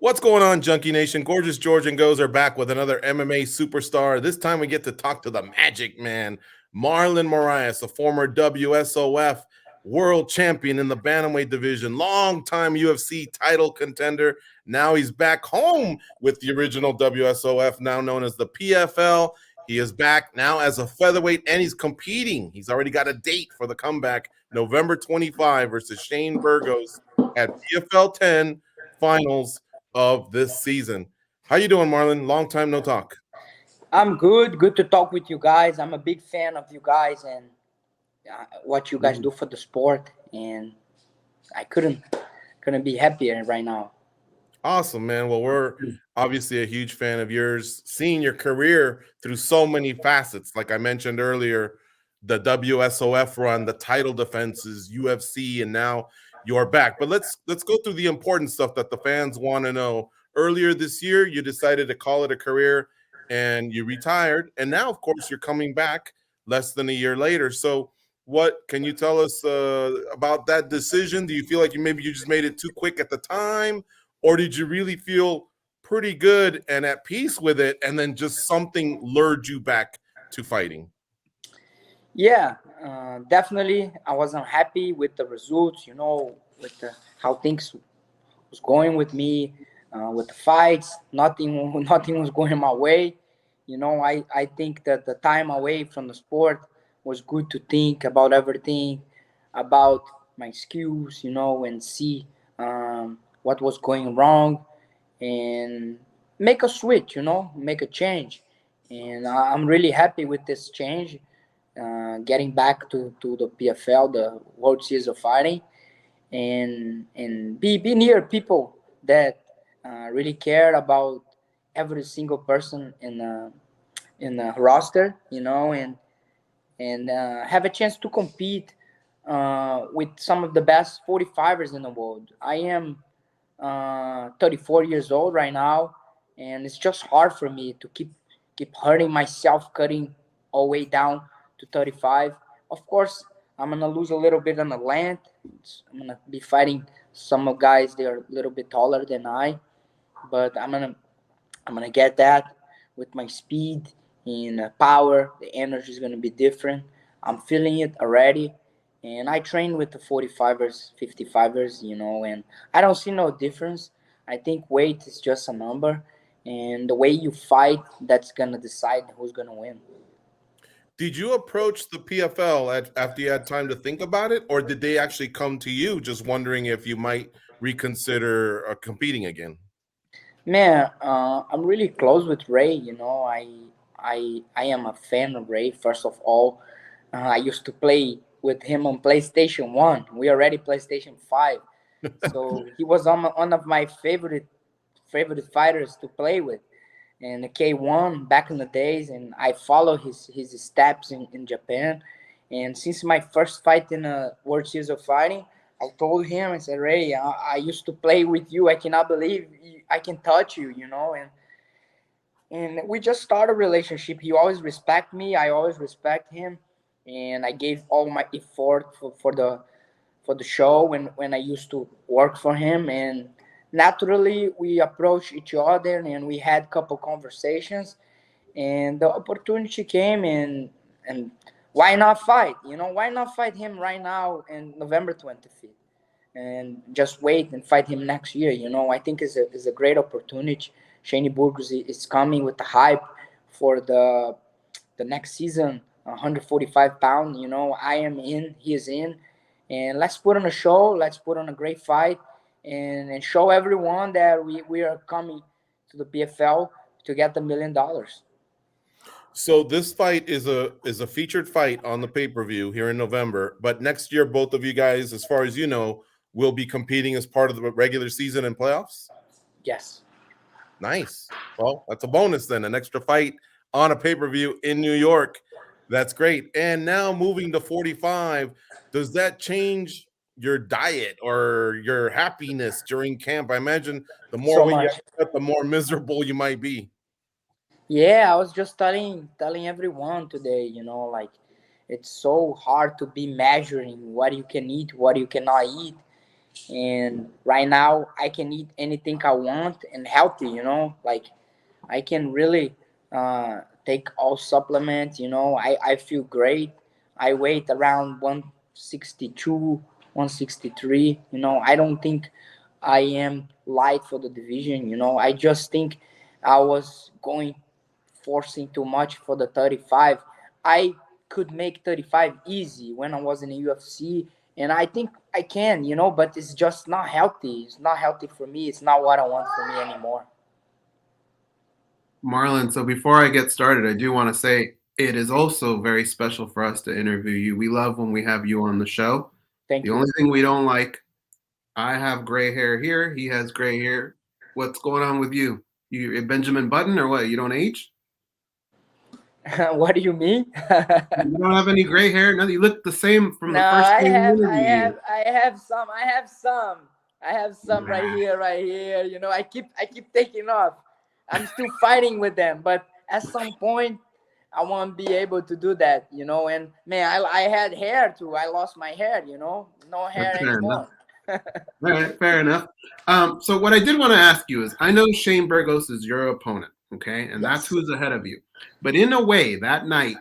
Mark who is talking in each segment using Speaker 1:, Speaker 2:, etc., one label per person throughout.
Speaker 1: What's going on, Junkie Nation? Gorgeous George and Goes are back with another MMA superstar. This time we get to talk to the Magic Man, Marlon Moraes, a former WSOF world champion in the bantamweight division, longtime UFC title contender. Now he's back home with the original WSOF, now known as the PFL. He is back now as a featherweight, and he's competing. He's already got a date for the comeback, November 25 versus Shane Burgos at PFL 10 finals of this season. How you doing, Marlon? Long time no talk.
Speaker 2: I'm good. Good to talk with you guys. I'm a big fan of you guys and what you guys do for the sport, and I couldn't be happier right now.
Speaker 1: Awesome, man. Well, we're obviously a huge fan of yours, seeing your career through so many facets. Like I mentioned earlier, the WSOF run, the title defenses, UFC, and now you're back. But let's go through the important stuff that the fans want to know. Earlier this year, you decided to call it a career and you retired. And now, of course, you're coming back less than a year later. So what can you tell us about that decision? Do you feel like you just made it too quick at the time? Or did you really feel pretty good and at peace with it, and then just something lured you back to fighting?
Speaker 2: Yeah, definitely. I wasn't happy with the results. With how things was going with me, with the fights. Nothing, nothing was going my way. I think that the time away from the sport was good to think about everything, about my skills, and see what was going wrong, and make a switch, make a change. And I'm really happy with this change, getting back to the PFL, the World Series of Fighting, and be near people that really care about every single person in the roster, and have a chance to compete with some of the best 45ers in the world. I am 34 years old right now, and it's just hard for me to keep hurting myself, cutting all the way down to 35. Of course, I'm gonna lose a little bit on the length. I'm gonna be fighting some of guys that are a little bit taller than I, but I'm gonna get that with my speed and power. The energy is gonna be different. I'm feeling it already, and I train with the 45ers, 55ers, and I don't see no difference. I think weight is just a number, and the way you fight, that's gonna decide who's gonna win.
Speaker 1: Did you approach the PFL after you had time to think about it, or did they actually come to you just wondering if you might reconsider competing again?
Speaker 2: Man, I'm really close with Ray. I am a fan of Ray. First of all, I used to play with him on PlayStation One. We already PlayStation 5, so he was one of my favorite fighters to play with. And the K1 back in the days, and I follow his steps in Japan. And since my first fight in a World Series of Fighting, I told him, I said, Ray, I used to play with you. I cannot believe I can touch you, and we just started a relationship. He always respect me. I always respect him, and I gave all my effort for the show when I used to work for him. And naturally, we approached each other, and we had a couple conversations, and the opportunity came, and why not fight? Why not fight him right now in November 25th? And just wait and fight him next year. I think is a great opportunity. Shane Burgos is coming with the hype for the next season, 145 pound. I am in, he is in, and let's put on a show. Let's put on a great fight, and show everyone that we are coming to the PFL to get $1 million.
Speaker 1: So this fight is a featured fight on the pay-per-view here in November, but next year both of you guys, as far as you know, will be competing as part of the regular season and playoffs.
Speaker 2: Yes.
Speaker 1: Nice. Well, that's a bonus then, an extra fight on a pay-per-view in New York. That's great. And now moving to 45, does that change your diet or your happiness during camp? I imagine the more
Speaker 2: So
Speaker 1: weight you
Speaker 2: much.
Speaker 1: have to cut, the more miserable you might be.
Speaker 2: Yeah, I was just telling everyone today, it's so hard to be measuring what you can eat, what you cannot eat. And right now I can eat anything I want and healthy, like I can really take all supplements, I feel great. I weigh around 162, 163, I don't think I am light for the division, I just think I was going forcing too much for the 35. I could make 35 easy when I was in the UFC, and I think I can, but it's just not healthy. It's not healthy for me. It's not what I want for me anymore.
Speaker 3: Marlon, so before I get started, I do want to say it is also very special for us to interview you. We love when we have you on the show.
Speaker 2: Thank
Speaker 3: The
Speaker 2: you.
Speaker 3: only thing we don't like, I have gray hair here, he has gray hair. What's going on with you? You Benjamin Button or what? You don't age?
Speaker 2: What do you mean?
Speaker 3: You don't have any gray hair? No, you look the same from
Speaker 2: No,
Speaker 3: the first
Speaker 2: I
Speaker 3: time we
Speaker 2: have, I
Speaker 3: interviewed you.
Speaker 2: have, I have some. I have some right
Speaker 3: Nah.
Speaker 2: here, right here. I keep taking off. I'm still fighting with them, but at some point, I won't be able to do that, And man, I had hair too. I lost my hair, no hair
Speaker 3: That's fair enough.
Speaker 2: anymore.
Speaker 3: All right, fair enough. So what I did want to ask you is, I know Shane Burgos is your opponent, okay, and that's
Speaker 2: Yes.
Speaker 3: who's ahead of you. But in a way, that night,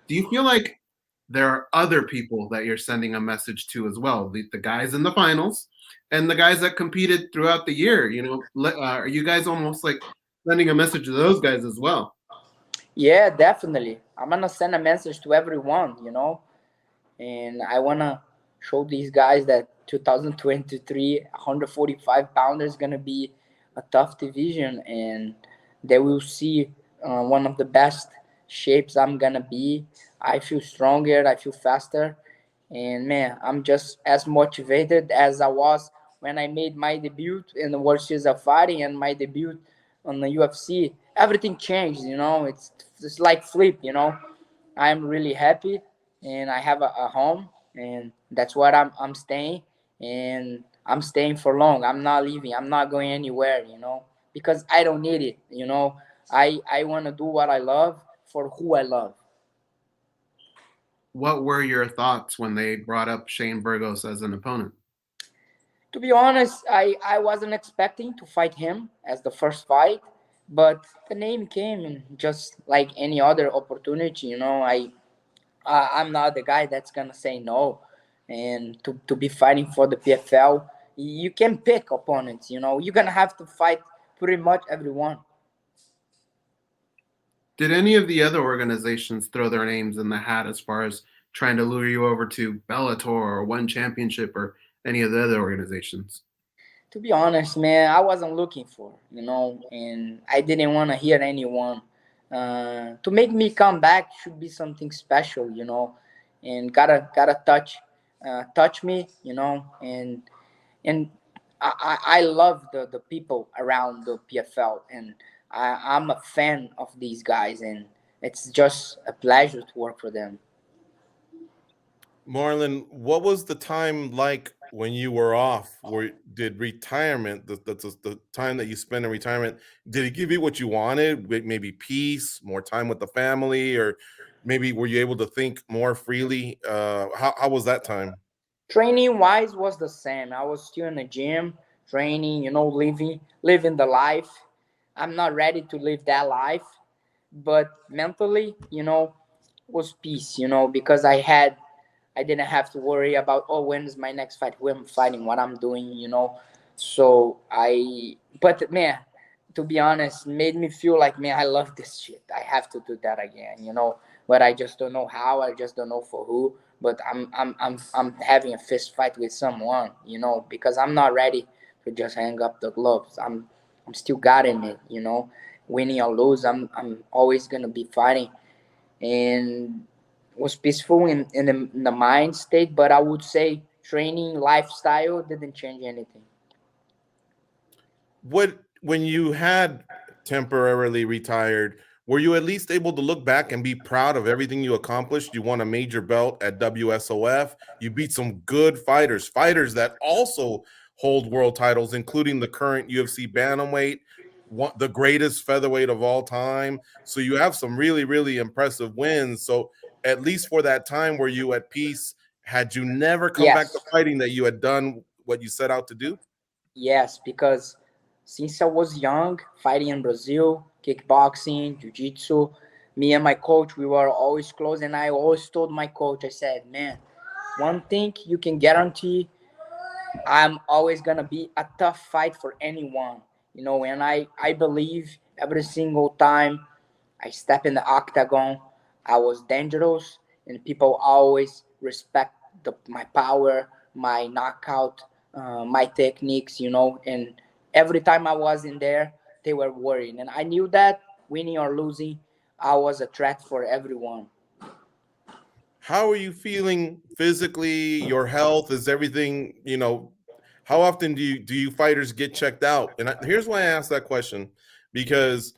Speaker 3: do you feel like there are other people that you're sending a message to as well? The guys in the finals and the guys that competed throughout the year. Are you guys almost like sending a message to those guys as well?
Speaker 2: Yeah, definitely. I'm gonna send a message to everyone, and I wanna show these guys that 2023 145 pounder is gonna be a tough division, and they will see one of the best shapes I'm gonna be. I feel stronger, I feel faster, and man, I'm just as motivated as I was when I made my debut in the World Series of Fighting and my debut on the UFC. Everything changed, it's like flip, I'm really happy, and I have a home, and that's what I'm staying, and I'm staying for long. I'm not leaving. I'm not going anywhere, because I don't need it, I want to do what I love for who I love.
Speaker 3: What were your thoughts when they brought up Shane Burgos as an opponent?
Speaker 2: To be honest, I wasn't expecting to fight him as the first fight, but the name came and just like any other opportunity, I'm not the guy that's gonna say no. And to be fighting for the PFL, you can pick opponents. You're gonna have to fight pretty much everyone.
Speaker 3: Did any of the other organizations throw their names in the hat as far as trying to lure you over to Bellator or One Championship or any of the other organizations?
Speaker 2: To be honest, man, I wasn't looking for, and I didn't want to hear anyone. To make me come back should be something special, and gotta touch me, and I love the people around the PFL, and I'm a fan of these guys, and it's just a pleasure to work for them.
Speaker 1: Marlon, what was the time like when you were off? Where did retirement, the time that you spent in retirement, did it give you what you wanted? Maybe peace, more time with the family, or maybe were you able to think more freely? How was that time?
Speaker 2: Training wise was the same. I was still in the gym, training, living the life. I'm not ready to live that life, but mentally, was peace, because I didn't have to worry about, oh, when is my next fight, who I'm fighting, what I'm doing, So but man, to be honest, made me feel like, man, I love this shit. I have to do that again, But I just don't know how. I just don't know for who. But I'm having a fist fight with someone, because I'm not ready to just hang up the gloves. I'm still got in it, Winning or lose, I'm always gonna be fighting, and was peaceful in the mind state. But I would say training lifestyle didn't change anything.
Speaker 1: What When you had temporarily retired, were you at least able to look back and be proud of everything you accomplished? You won a major belt at WSOF. You beat some good fighters that also hold world titles, including the current UFC bantamweight, the greatest featherweight of all time. So you have some really, really impressive wins. So at least for that time, were you at peace? Had you never come back to
Speaker 2: Yes.
Speaker 1: fighting, that you had done what you set out to do?
Speaker 2: Yes, because since I was young, fighting in Brazil, kickboxing, jiu-jitsu, me and my coach, we were always close. And I always told my coach, I said, man, one thing you can guarantee, I'm always gonna be a tough fight for anyone. And I believe every single time I step in the octagon, I was dangerous, and people always respect my power, my knockout, my techniques. And every time I was in there, they were worried, and I knew that winning or losing, I was a threat for everyone.
Speaker 1: How are you feeling physically? Your health, is everything, how often do you fighters get checked out? And here's why I asked that question, because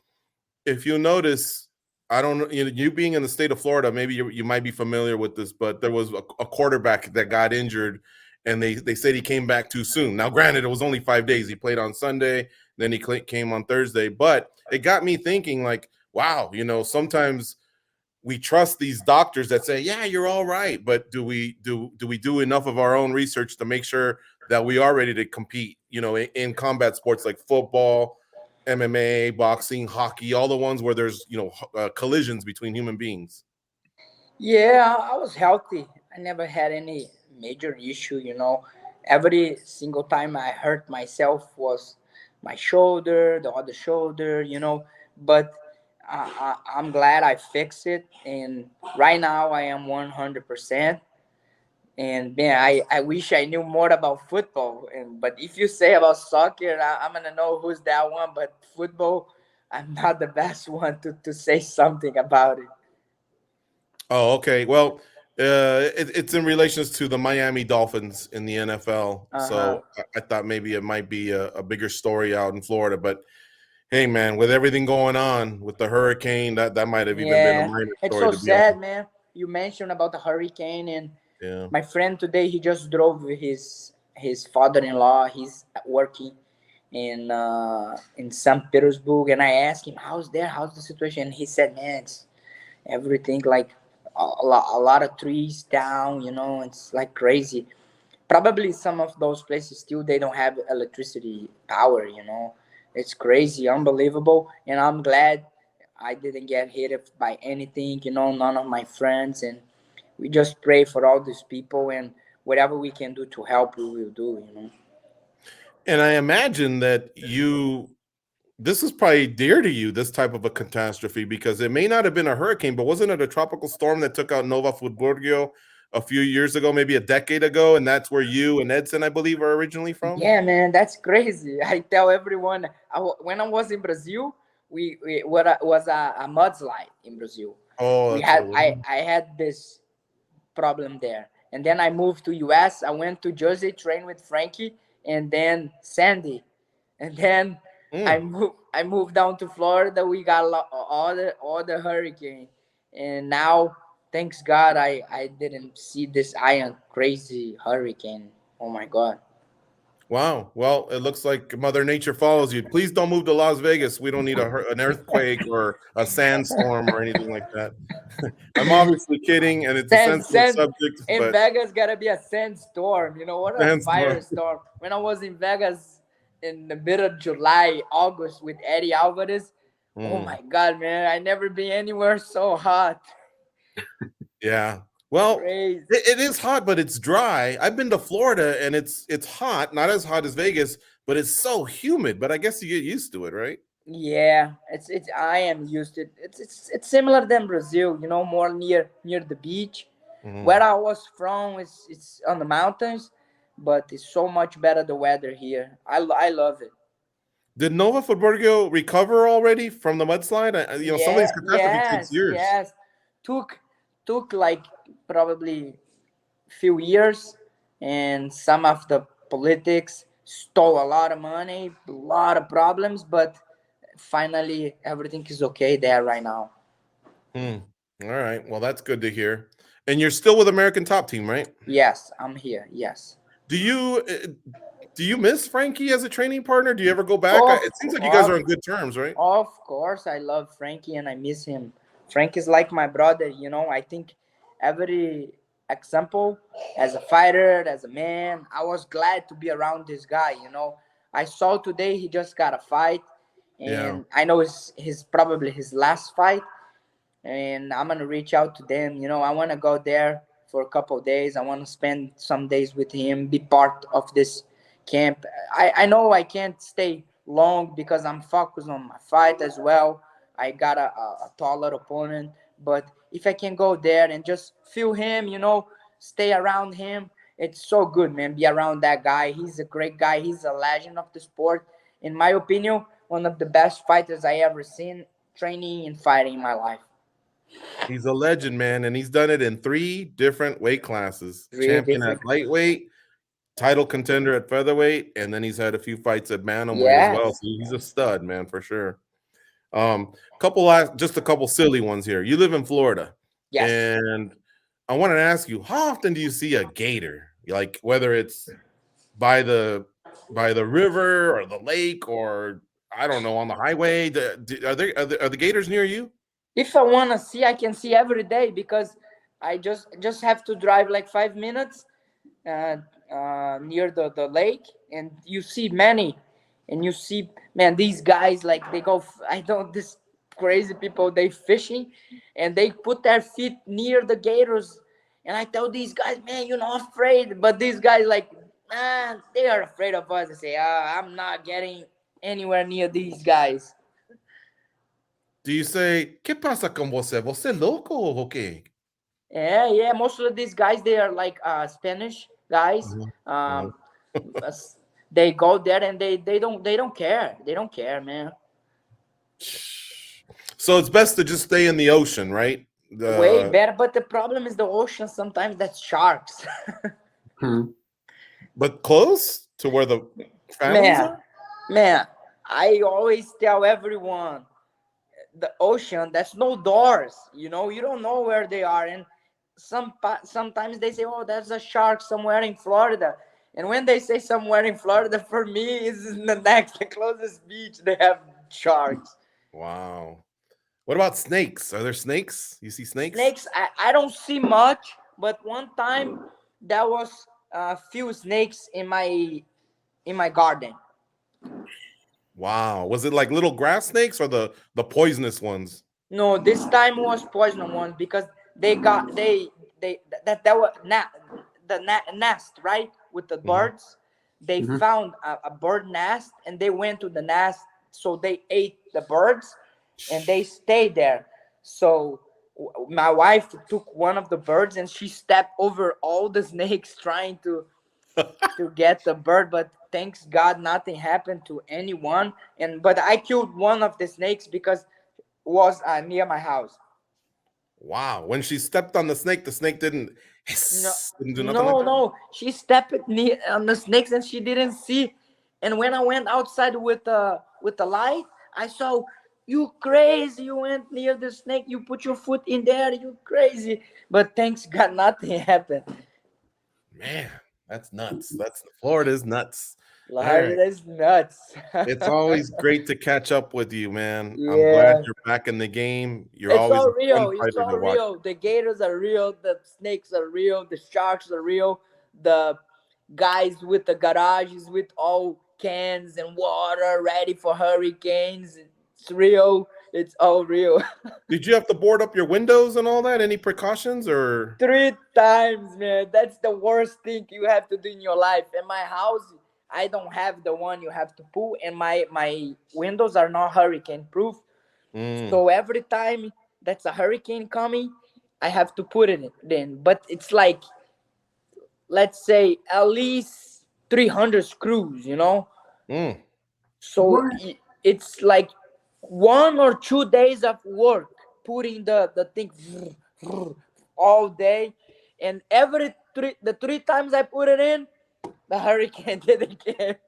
Speaker 1: if you notice, I don't know, you being in the state of Florida, maybe you might be familiar with this, but there was a quarterback that got injured, and they said he came back too soon. Now, granted, it was only 5 days. He played on Sunday, then he came on Thursday, but it got me thinking, like, wow, sometimes we trust these doctors that say, yeah, you're all right, but do we do enough of our own research to make sure that we are ready to compete, in combat sports like football, MMA, boxing, hockey, all the ones where there's, collisions between human beings?
Speaker 2: Yeah, I was healthy. I never had any major issue. Every single time I hurt myself was my shoulder, the other shoulder. But I'm glad I fixed it. And right now I am 100%. And man, I wish I knew more about football. But if you say about soccer, I'm gonna know who's that one. But football, I'm not the best one to say something about it.
Speaker 1: Oh, okay. Well, it's in relations to the Miami Dolphins in the NFL.
Speaker 2: Uh-huh.
Speaker 1: So I thought maybe it might be a bigger story out in Florida. But hey, man, with everything going on with the hurricane, that might have even been a
Speaker 2: Yeah,
Speaker 1: minor
Speaker 2: it's
Speaker 1: story,
Speaker 2: so
Speaker 1: to be honest.
Speaker 2: sad, man. You mentioned about the hurricane, and
Speaker 1: Yeah.
Speaker 2: my friend today, he just drove with his father-in-law. He's working in St. Petersburg, and I asked him, how's the situation? And he said, man, it's everything like a lot of trees down. It's like crazy. Probably some of those places still they don't have electricity power. It's crazy, unbelievable, and I'm glad I didn't get hit by anything. None of my friends, and we just pray for all these people, and whatever we can do to help we will do.
Speaker 1: And I imagine that this is probably dear to you, this type of a catastrophe, because it may not have been a hurricane, but wasn't it a tropical storm that took out Nova Futbolio a few years ago, maybe a decade ago? And that's where you and Edson, I believe, are originally from?
Speaker 2: Yeah, man, that's crazy. I tell everyone, when I was in Brazil, we what was a mudslide in Brazil.
Speaker 1: Oh,
Speaker 2: We
Speaker 1: that's what
Speaker 2: had
Speaker 1: it was.
Speaker 2: I had this problem there. And then I moved to US. I went to Jersey, trained with Frankie, and then Sandy. And then I
Speaker 1: Mm.
Speaker 2: moved down to Florida. We got all the hurricane. And now, thanks God, I didn't see this iron crazy hurricane. Oh my God.
Speaker 1: Wow. Well, it looks like Mother Nature follows you. Please don't move to Las Vegas. We don't need an earthquake or a sandstorm or anything like that. I'm obviously kidding, and it's a sensitive
Speaker 2: Sand
Speaker 1: subject,
Speaker 2: in
Speaker 1: but
Speaker 2: Vegas gotta be a sandstorm. What a
Speaker 1: sandstorm.
Speaker 2: firestorm. When I was in Vegas in the middle of July, August with Eddie Alvarez, oh
Speaker 1: Mm,
Speaker 2: my God, man, I never been anywhere so hot.
Speaker 1: yeah. Well,
Speaker 2: Crazy.
Speaker 1: it is hot, but it's dry. I've been to Florida, and it's hot, not as hot as Vegas, but it's so humid. But I guess you get used to it, right?
Speaker 2: Yeah, it's I am used to it. It's similar than Brazil, more near the beach.
Speaker 1: Mhm.
Speaker 2: Where I was from it's on the mountains, but it's so much better the weather here. I love it.
Speaker 1: Did Nova Furburgio recover already from the mudslide? Some of these
Speaker 2: Yeah,
Speaker 1: catastrophes takes
Speaker 2: yes,
Speaker 1: years.
Speaker 2: yes. Took like probably few years, and some of the politics stole a lot of money, a lot of problems, but finally everything is okay there right now.
Speaker 1: Hmm. All right. Well, that's good to hear. And you're still with American Top Team, right?
Speaker 2: Yes, I'm here. Yes.
Speaker 1: Do you do you miss Frankie as a training partner? Do you ever go back?
Speaker 2: Of
Speaker 1: It seems like you guys
Speaker 2: of
Speaker 1: are on good terms, right?
Speaker 2: of course, I love Frankie and I miss him. Frank is like my brother. I think every example, as a fighter, as a man. I was glad to be around this guy. I saw today he just got a fight,
Speaker 1: Yeah.
Speaker 2: and I know it's probably his last fight, and I'm gonna reach out to them. I want to go there for a couple of days. I want to spend some days with him, be part of this camp. I know I can't stay long because I'm focused on my fight as well. I got a taller opponent, but if I can go there and just feel him, stay around him, it's so good, man. Be around that guy. He's a great guy. He's a legend of the sport. In my opinion, one of the best fighters I ever seen training and fighting in my life.
Speaker 1: He's a legend, man, and he's done it in 3 different weight classes. Champion at lightweight, title contender at featherweight, and then he's had a few fights at bantamweight as well. So he's a stud, man, for sure. Just a couple silly ones here. You live in Florida.
Speaker 2: Yes.
Speaker 1: And I wanted to ask you, how often do you see a gator? Like whether it's by the river or the lake or I don't know, on the highway. Are the gators near you?
Speaker 2: If I want to see, I can see every day because I just have to drive like 5 minutes near the lake, and you see many, and you see, man, these guys, like, they go, this crazy people, they fishing, and they put their feet near the gators, and I tell these guys, man, you're not afraid, but these guys, like, they are afraid of us. They say, I'm not getting anywhere near these guys.
Speaker 1: Do you say, ¿Qué pasa con você? Você louco ou quê?
Speaker 2: Yeah. Most of these guys, they are like Spanish guys. They go there and they don't care. They don't care, man.
Speaker 1: So it's best to just stay in the ocean, right?
Speaker 2: Way better, but the problem is the ocean. Sometimes that's sharks.
Speaker 1: But close to where the families are?
Speaker 2: Man, I always tell everyone, the ocean, there's no doors. You don't know where they are, and sometimes they say, oh, there's a shark somewhere in Florida, and when they say somewhere in Florida, for me is the closest beach they have sharks.
Speaker 1: Wow. What about snakes? Are there snakes? You see snakes?
Speaker 2: Snakes, I don't see much, but one time there was a few snakes in my garden.
Speaker 1: Wow. Was it like little grass snakes or the poisonous ones?
Speaker 2: No, this time was poisonous ones because they got that was the nest, right, with the birds. They found a bird nest and they went to the nest, so they ate the birds and they stayed there. So my wife took one of the birds and she stepped over all the snakes trying to get the bird, but thanks God nothing happened to anyone. But I killed one of the snakes because it was near my house.
Speaker 1: Wow. When she stepped on the snake didn't do nothing.
Speaker 2: No. She stepped on the snakes and she didn't see. And when I went outside with the light, I saw, you crazy, you went near the snake, you put your foot in there, you crazy. But thanks God nothing happened.
Speaker 1: Man, that's nuts. Florida's nuts.
Speaker 2: Florida's nuts.
Speaker 1: It's always great to catch up with you, man.
Speaker 2: Yeah.
Speaker 1: I'm glad you're back in the game. It's always
Speaker 2: all real. It's all real. The gators are real. The snakes are real. The sharks are real. The guys with the garages with all cans and water ready for hurricanes. It's real. It's all real.
Speaker 1: Did you have to board up your windows and all that? Any precautions or?
Speaker 2: 3 times, man. That's the worst thing you have to do in your life. In my house, I don't have the one you have to pull, and my windows are not hurricane proof. So every time that's a hurricane coming, I have to put it in. But it's like, let's say, at least 300 screws, So it's like 1 or 2 days of work putting the thing all day, and the 3 times I put it in, the hurricane didn't care.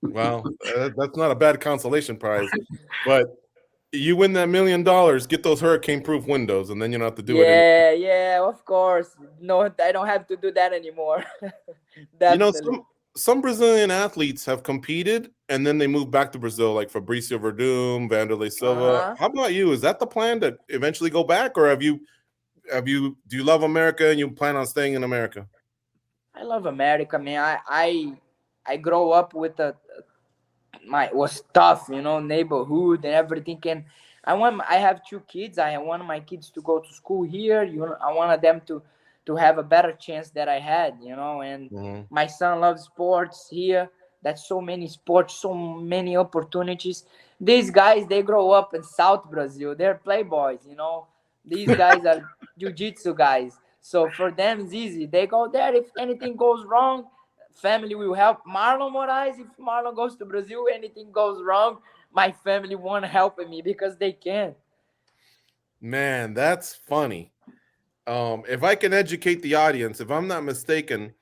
Speaker 1: Well, that's not a bad consolation prize, but you win that $1 million, get those hurricane-proof windows, and then you don't have to do it.
Speaker 2: Yeah, of course. No, I don't have to do that anymore.
Speaker 1: Some Brazilian athletes have competed and then they moved back to Brazil, like Fabricio Verdum, Vanderlei Silva. How about you? Is that the plan to eventually go back, or have you do you love America and you plan on staying in America?
Speaker 2: I love America, man. I grow up with my was tough, neighborhood and everything. And I have 2 kids. I want my kids to go to school here. I wanted them to have a better chance that I had, And my son loves sports here. That's so many sports, so many opportunities. These guys, they grow up in South Brazil. They're playboys, These guys are jiu-jitsu guys. So for them, it's easy. They go there. If anything goes wrong, family will help. Marlon Moraes, if Marlon goes to Brazil, anything goes wrong, my family won't help me because they can.
Speaker 1: Man, that's funny. If I can educate the audience, if I'm not mistaken,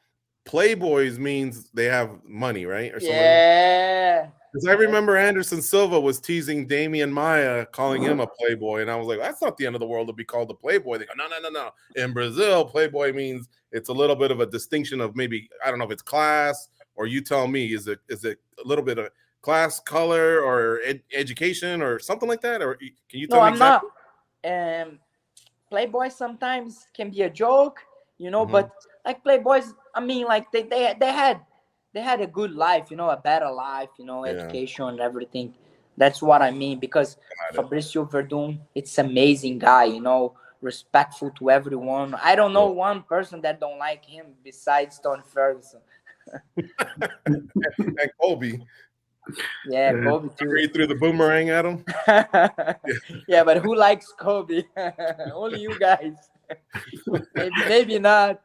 Speaker 1: Playboys means they have money, right? Or something.
Speaker 2: Yeah.
Speaker 1: Because I remember Anderson Silva was teasing Damian Maia, calling him a Playboy, and I was like, that's not the end of the world to be called a Playboy. They go, no. In Brazil, Playboy means it's a little bit of a distinction of maybe, I don't know if it's class, or you tell me, is it a little bit of class, color, or education, or something like that? Or can you tell me exactly?
Speaker 2: No, I'm not. Playboy sometimes can be a joke, but like Playboys, I mean, like they had a good life, a better life, education and everything. That's what I mean, because Fabricio Verdun, it's amazing guy, respectful to everyone. I don't know one person that don't like him besides Tony Ferguson.
Speaker 1: And Colby.
Speaker 2: Yeah, Colby too.
Speaker 1: He threw the boomerang at him.
Speaker 2: Yeah, but who likes Colby? Only you guys. maybe not.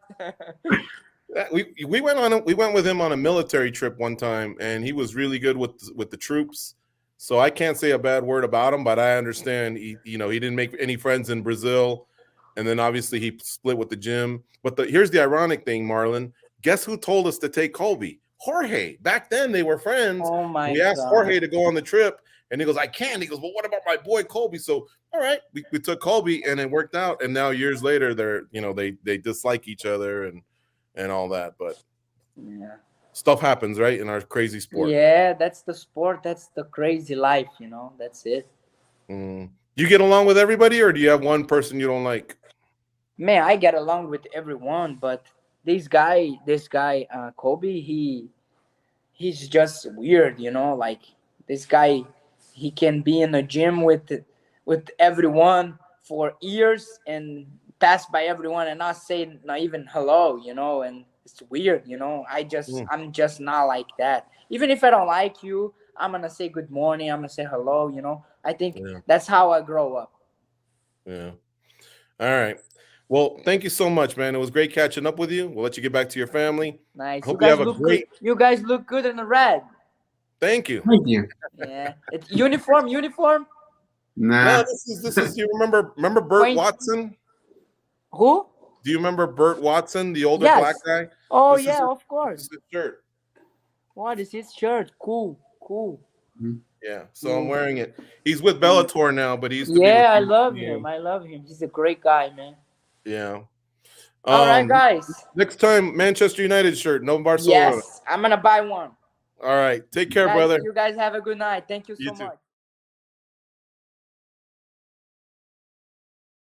Speaker 1: We went with him on a military trip one time, and he was really good with the troops. So I can't say a bad word about him, but I understand he didn't make any friends in Brazil, and then obviously he split with the gym. But here's the ironic thing, Marlon. Guess who told us to take Colby? Jorge. Back then they were friends.
Speaker 2: Oh my
Speaker 1: we asked
Speaker 2: God.
Speaker 1: Jorge to go on the trip, and he goes, I can't. He goes, well, what about my boy Colby? So all right, we took Colby, and it worked out. And now years later, they dislike each other and all that. But
Speaker 2: yeah,
Speaker 1: stuff happens, right, in our crazy sport.
Speaker 2: Yeah, that's the sport. That's the crazy life. That's it.
Speaker 1: You get along with everybody, or do you have one person you don't like?
Speaker 2: Man, I get along with everyone, but this guy, Colby, he's just weird, like this guy, he can be in a gym with everyone for years and pass by everyone and not say not even hello, and it's weird, I'm just not like that. Even if I don't like you, I'm gonna say good morning, I'm gonna say hello, I think that's how I grow up.
Speaker 1: Yeah. All right. Well, thank you so much, man. It was great catching up with you. We'll let you get back to your family.
Speaker 2: Nice.
Speaker 1: Hope you have a great.
Speaker 2: You guys look good in the red.
Speaker 1: Thank you.
Speaker 3: Thank you.
Speaker 2: Yeah. It's uniform.
Speaker 3: Nah.
Speaker 1: No, this is. You remember Burt Watson?
Speaker 2: Who?
Speaker 1: Do you remember Burt Watson, the older black guy?
Speaker 2: Oh yeah, of course.
Speaker 1: This is his shirt.
Speaker 2: What is his shirt? Cool.
Speaker 1: Yeah, so I'm wearing it. He's with Bellator now, but he used to
Speaker 2: be.
Speaker 1: Yeah,
Speaker 2: I love him. He's a great guy, man.
Speaker 1: Yeah.
Speaker 2: All right, guys.
Speaker 1: Next time, Manchester United shirt, no Barcelona.
Speaker 2: Yes, I'm gonna buy one.
Speaker 1: All right. Take care,
Speaker 2: guys,
Speaker 1: brother.
Speaker 2: You guys have a good night. Thank you so
Speaker 1: You too.
Speaker 2: much.